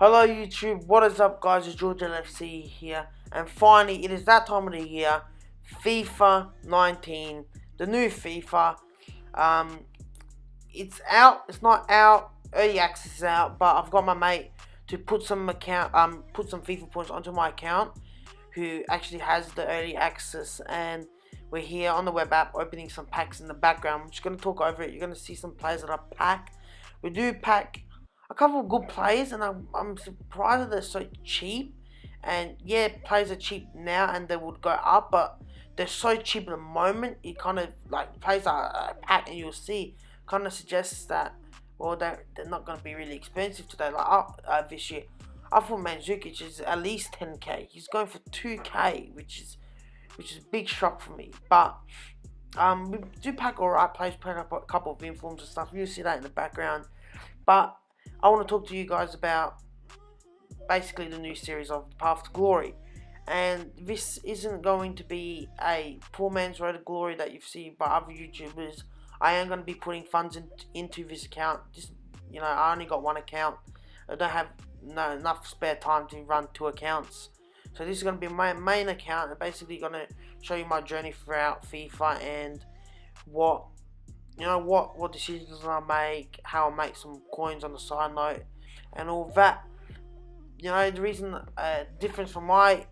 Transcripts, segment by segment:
Hello YouTube, what is up guys, it's George LFC here, and finally it is that time of the year, FIFA 19, the new FIFA. It's out, it's not out, early access is out, but I've got my mate to put some FIFA points onto my account, who actually has the early access, and we're here on the web app opening some packs in the background. I'm just going to talk over it. You're going to see some players that I pack. We do pack a couple of good players, and I'm surprised that they're so cheap. And yeah, players are cheap now and they would go up, but they're so cheap at the moment. It kind of like players are packed, and you'll see kind of suggests that, well, they're not going to be really expensive today. Like this year, I thought Mandzukic is at least 10k. He's going for 2k, which is a big shock for me. But we do pack alright players, pack up a couple of informs and stuff. You'll see that in the background. But I want to talk to you guys about basically the new series of The Path to Glory. And this isn't going to be a poor man's road to glory that you've seen by other YouTubers. I am going to be putting funds into this account. Just, I only got one account. I don't have enough spare time to run 2 accounts. So this is going to be my main account. I'm basically going to show you my journey throughout FIFA and what decisions I make, how I make some coins on the side note, and all that. The reason difference from my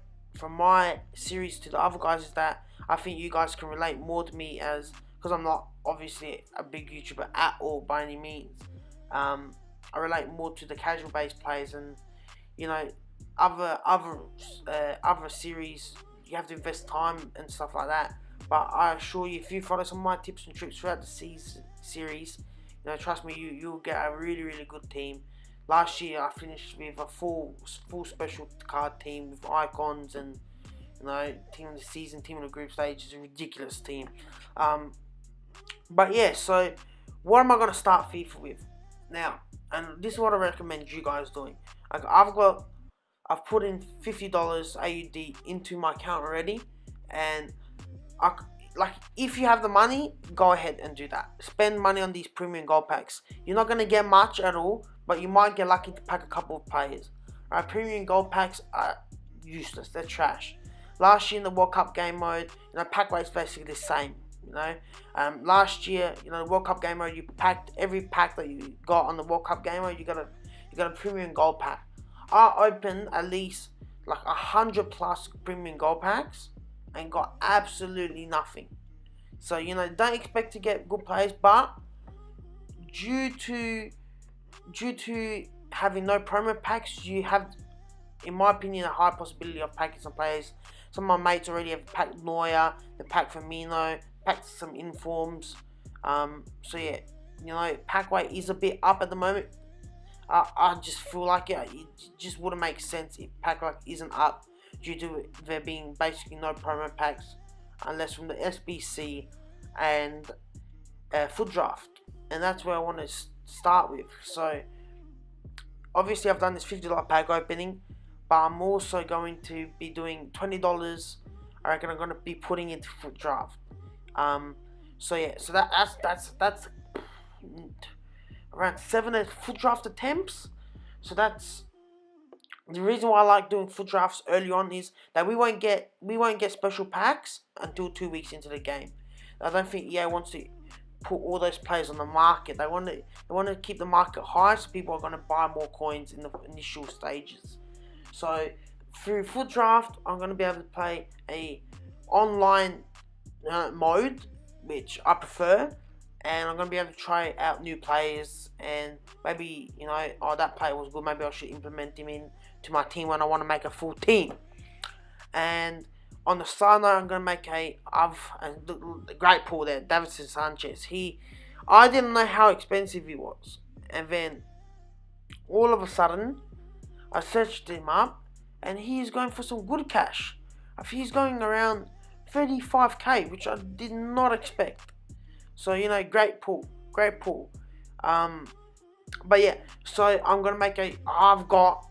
series to the other guys is that I think you guys can relate more to me, because I'm not obviously a big YouTuber at all by any means. I relate more to the casual based players, and other series you have to invest time and stuff like that. But I assure you, if you follow some of my tips and tricks throughout the series, trust me, you'll get a really good team. Last year I finished with a full special card team with icons and team of the season, team of the group stage. Is a ridiculous team. But yeah, so what am I gonna start FIFA with now? And this is what I recommend you guys doing. Like I've put in $50 AUD into my account already, and if you have the money, go ahead and do that. Spend money on these premium gold packs. You're not gonna get much at all, but you might get lucky to pack a couple of players. Alright, premium gold packs are useless. They're trash. Last year in the World Cup game mode, pack rate's basically the same. Last year, the World Cup game mode, you packed every pack that you got on the World Cup game mode. You got a premium gold pack. I opened at least like 100 plus premium gold packs and got absolutely nothing. So don't expect to get good players, but due to having no promo packs, you have, in my opinion, a high possibility of packing some players. Some of my mates already have packed Neuer, they packed Firmino, packed some informs. So yeah, pack weight is a bit up at the moment. I just feel like it just wouldn't make sense if pack weight isn't up due to there being basically no promo packs unless from the SBC and Foot Draft, and that's where I want to start with. So obviously I've done this $50 pack opening, but I'm also going to be doing $20. I reckon I'm going to be putting into Foot Draft. So yeah, so that's around 7 Foot Draft attempts. So that's the reason why I like doing Foot Drafts early on, is that we won't get special packs until 2 weeks into the game. I don't think EA wants to put all those players on the market. They want to keep the market high, so people are going to buy more coins in the initial stages. So through Foot Draft, I'm going to be able to play a online mode, which I prefer, and I'm going to be able to try out new players, and maybe, that player was good, maybe I should implement him into my team when I want to make a full team. And on the side note, I'm going to make a great pull there, Davinson Sanchez. I didn't know how expensive he was, and then all of a sudden I searched him up and he's going for some good cash. I think he's going around 35k, which I did not expect. So great pull. But yeah, so I'm gonna make I've got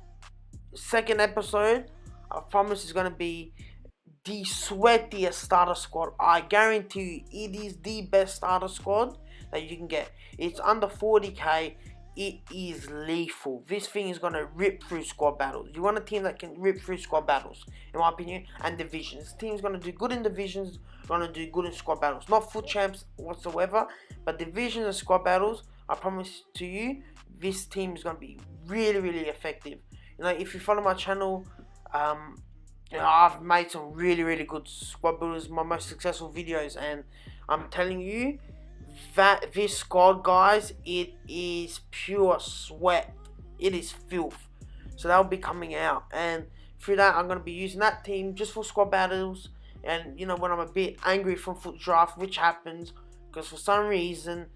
second episode. I promise it's gonna be the sweatiest starter squad. I guarantee you, it is the best starter squad that you can get. It's under 40k. it is lethal. This thing is gonna rip through squad battles. You want a team that can rip through squad battles, in my opinion, and divisions. This team's gonna do good in divisions, gonna do good in squad battles. Not full champs whatsoever, but divisions and squad battles, I promise to you, this team is gonna be really, really effective. You know, if you follow my channel, you know, I've made some really, really good squad builders, my most successful videos, and I'm telling you that this squad, guys, it is pure sweat. It is filth. So that'll be coming out, and through that, I'm gonna be using that team just for squad battles. And you know, when I'm a bit angry from foot draft, which happens, because for some reason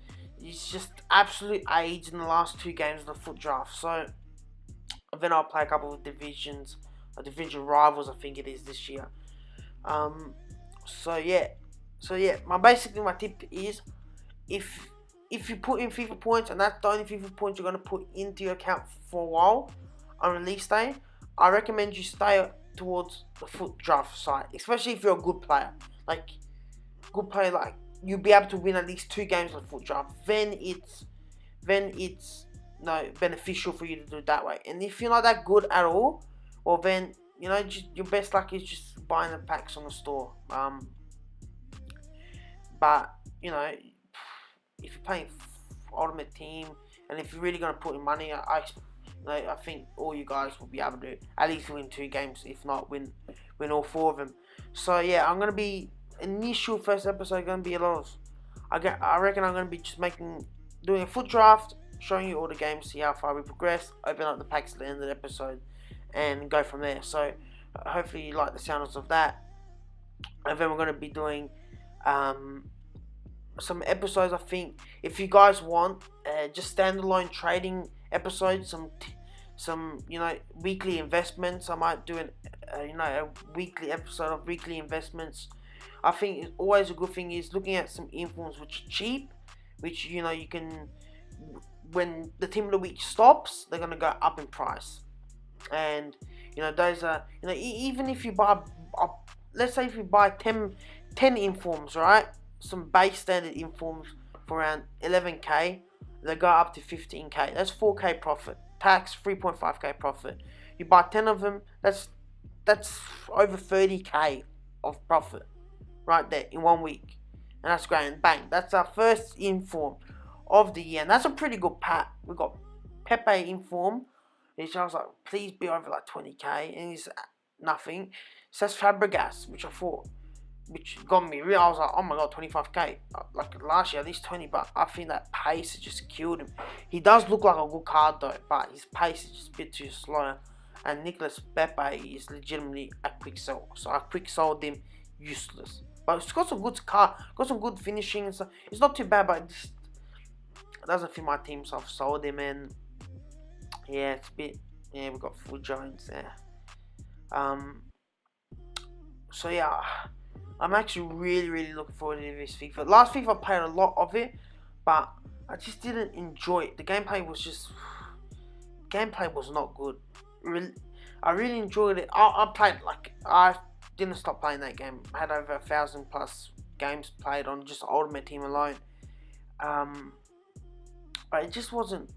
it's just absolute AIDS in the last 2 games of the foot draft. So then I'll play a couple of divisions, division rivals, I think it is this year. So yeah, basically my tip is, if you put in FIFA points and that's the only FIFA points you're gonna put into your account for a while on release day, I recommend you stay towards the foot draft side, especially if you're a good player. Like you'll be able to win at least 2 games on the foot draft. Then it's beneficial for you to do it that way. And if you're not that good at all, well then, you know, your best luck is just buying the packs on the store. But you know, if you're playing Ultimate Team, and if you're really gonna put in money, I think all you guys will be able to at least win 2 games, if not win all 4 of them. So yeah, I'm gonna be initial first episode gonna be a lot of. I reckon I'm gonna be just doing a foot draft, showing you all the games, see how far we progress, open up the packs at the end of the episode, and go from there. So hopefully you like the sounds of that. And then we're gonna be doing some episodes, I think, if you guys want, just standalone trading episodes, some you know, weekly investments. I might do a weekly episode of weekly investments. I think it's always a good thing is looking at some informs which are cheap, which, you know, you can, when the team of the week stops, they're gonna go up in price. And you know, those are, you know, even if you buy, let's say if you buy 10 informs, right, some base standard informs for around 11k, they go up to 15k. That's 4k profit. Tax 3.5k profit. You buy 10 of them, that's over 30k of profit right there in 1 week. And that's great. And bang, that's our first inform of the year. And that's a pretty good pack. We got Pepe inform, which I was like, please be over like 20k, and he's nothing. It says Fabregas, which got me real. I was like, oh my god, 25k. Like last year, at least 20, but I think that pace has just killed him. He does look like a good card though, but his pace is just a bit too slow. And Nicolas Pepe is legitimately a quick sell, so I quick sold him, useless. But it's got some good got some good finishing and stuff. It's not too bad, but it just doesn't fit my team, so I've sold him. And yeah, it's a bit, yeah, we got full Jones there. So yeah, I'm actually really looking forward to this FIFA. Last FIFA I played a lot of it, but I just didn't enjoy it. The gameplay was not good. I really enjoyed it. I didn't stop playing that game. I had over 1,000+ games played on just Ultimate Team alone. But it just wasn't.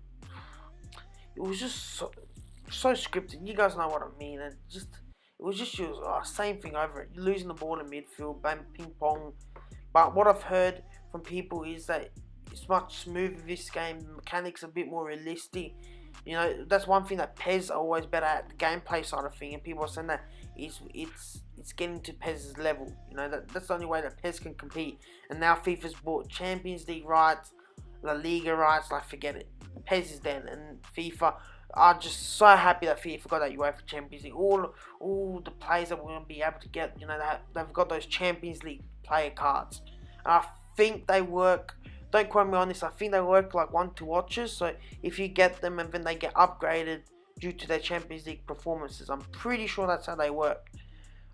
It was just so scripted. You guys know what I mean. And it was just your same thing over it. You're losing the ball in midfield, bam, ping pong. But what I've heard from people is that it's much smoother this game. The mechanics are a bit more realistic. You know, that's one thing that PES are always better at, the gameplay side of thing. And people are saying that it's getting to PES's level. You know, that's the only way that PES can compete. And now FIFA's bought Champions League rights, La Liga rights. Like, forget it. PES is dead, and FIFA are just so happy that FIFA got that UEFA Champions League. All the players that we're going to be able to get, you know, they've got those Champions League player cards. And I think they work, don't quote me on this, I think they work like 1-2 watches. So if you get them and then they get upgraded due to their Champions League performances, I'm pretty sure that's how they work.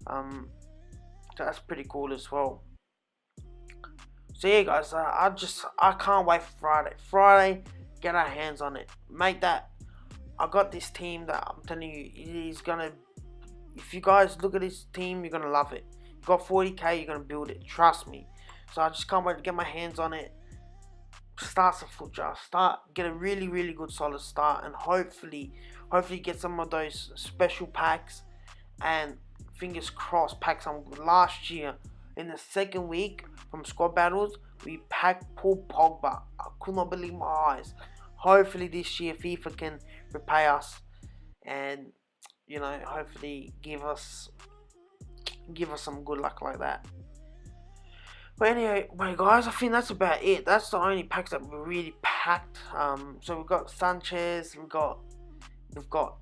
So that's pretty cool as well. So yeah, guys, I can't wait for Friday. Friday, get our hands on it. Make that. I got this team that I'm telling you, it is gonna. If you guys look at this team, you're gonna love it. You got 40k, you're gonna build it. Trust me. So I just can't wait to get my hands on it. start some Flutter, get a really good solid start, and hopefully get some of those special packs, and fingers crossed pack some. Last year in the second week from squad battles, we packed Paul Pogba. I could not believe my eyes. Hopefully this year FIFA can repay us, and hopefully give us some good luck like that. But anyway, guys, I think that's about it. That's the only packs that we really packed. So we've got Sanchez, we've got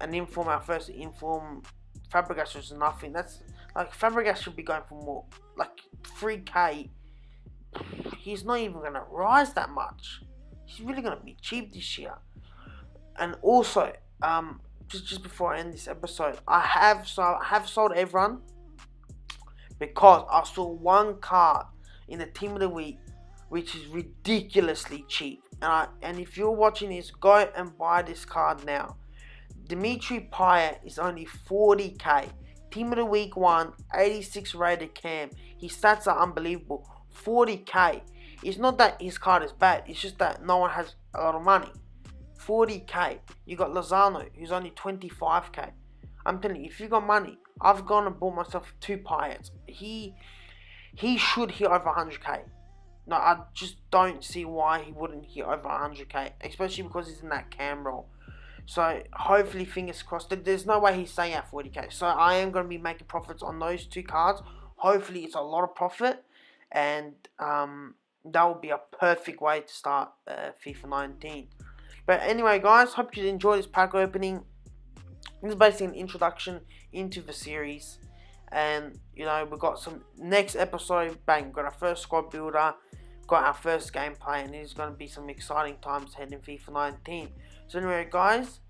an inform, our first inform. Fabregas was nothing. That's like Fabregas should be going for more, like 3K. He's not even gonna rise that much. He's really gonna be cheap this year. And also, just before I end this episode, I have sold everyone because I saw one card in the team of the week which is ridiculously cheap. And if you're watching this, go and buy this card now. Dimitri Payet is only 40k. Team of the week 1, 86 rated cam. His stats are unbelievable. 40k. It's not that his card is bad, it's just that no one has a lot of money. 40k. You got Lozano, who's only 25k. I'm telling you, if you got money, I've gone and bought myself 2 Payets. He should hit over 100k. No, I just don't see why he wouldn't hit over 100k, especially because he's in that cam role. So hopefully, fingers crossed. There's no way he's staying at 40k. So I am going to be making profits on those 2 cards. Hopefully it's a lot of profit, and that will be a perfect way to start FIFA 19. But anyway, guys, hope you enjoyed this pack opening. This is basically an introduction into the series, and we've got some next episode. Bang, we've got our first squad builder, got our first gameplay, and there's going to be some exciting times ahead in FIFA 19. So anyway, guys,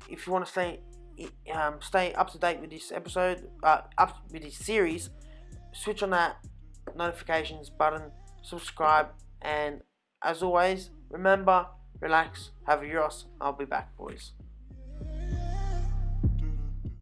if you want to stay up to date with this episode, up with this series, switch on that notifications button, subscribe, and as always, remember, relax, have a Euros. I'll be back, boys.